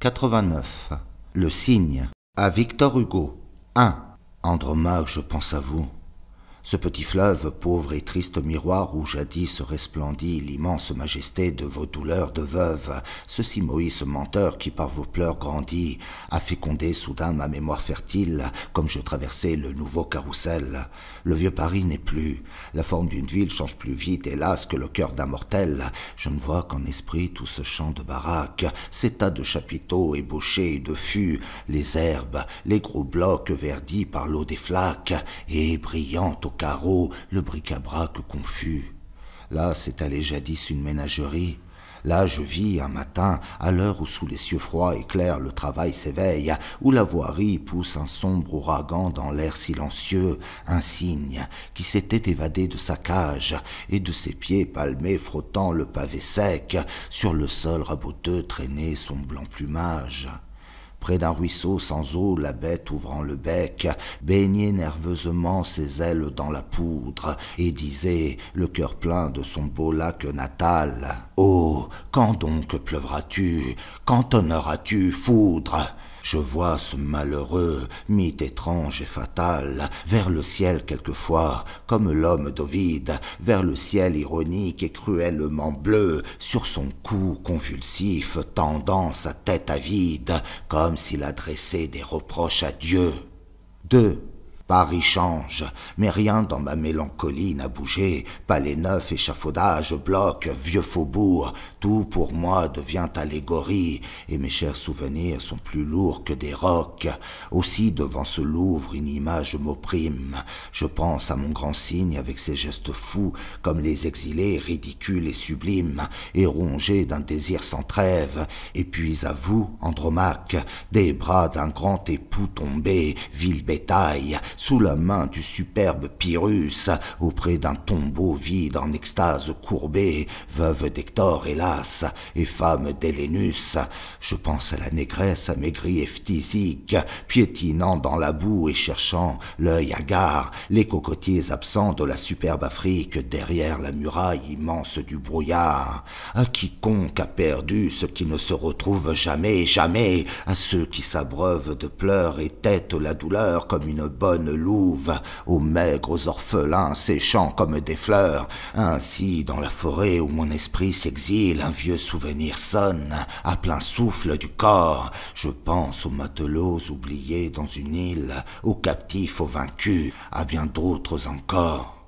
89. Le cygne. À Victor Hugo. 1. Andromaque, je pense à vous. Ce petit fleuve, pauvre et triste miroir où jadis resplendit l'immense majesté de vos douleurs de veuve, ceci Moïse menteur qui par vos pleurs grandit, a fécondé soudain ma mémoire fertile, comme je traversais le nouveau carrousel. Le vieux Paris n'est plus, la forme d'une ville change plus vite, hélas, que le cœur d'un mortel. Je ne vois qu'en esprit tout ce champ de baraques, ces tas de chapiteaux ébauchés de fûts, les herbes, les gros blocs verdis par l'eau des flaques, et brillants au carreau, le bric-à-brac confus. Là s'étalait jadis une ménagerie. Là je vis un matin, à l'heure où sous les cieux froids et clairs le travail s'éveille, où la voirie pousse un sombre ouragan dans l'air silencieux, un cygne qui s'était évadé de sa cage, et de ses pieds palmés frottant le pavé sec, sur le sol raboteux traînait son blanc plumage. Près d'un ruisseau sans eau, la bête ouvrant le bec, baignait nerveusement ses ailes dans la poudre, et disait, le cœur plein de son beau lac natal, « Oh, quand donc pleuvras-tu, quand tonneras-tu, foudre ?» Je vois ce malheureux, mythe étrange et fatal, vers le ciel quelquefois, comme l'homme d'Ovide, vers le ciel ironique et cruellement bleu, sur son cou convulsif, tendant sa tête avide, comme s'il adressait des reproches à Dieu. 2. Paris change, mais rien dans ma mélancolie n'a bougé, palais neuf, échafaudage, blocs, vieux faubourgs, tout pour moi devient allégorie, et mes chers souvenirs sont plus lourds que des rocs. Aussi devant ce Louvre une image m'opprime, je pense à mon grand cygne avec ses gestes fous, comme les exilés ridicules et sublimes, et rongés d'un désir sans trêve, et puis à vous, Andromaque, des bras d'un grand époux tombé, vil bétail, sous la main du superbe Pyrrhus, auprès d'un tombeau vide en extase courbée, veuve d'Hector, hélas, et femme d'Hélénus. Je pense à la négresse amaigrie et phtisique, piétinant dans la boue et cherchant, l'œil hagard, les cocotiers absents de la superbe Afrique derrière la muraille immense du brouillard. À quiconque a perdu ce qui ne se retrouve jamais, jamais, à ceux qui s'abreuvent de pleurs et têtent la douleur comme une bonne louve, aux maigres orphelins séchant comme des fleurs. Ainsi, dans la forêt où mon esprit s'exile, un vieux souvenir sonne, à plein souffle du corps. Je pense aux matelots oubliés dans une île, aux captifs, aux vaincus, à bien d'autres encore.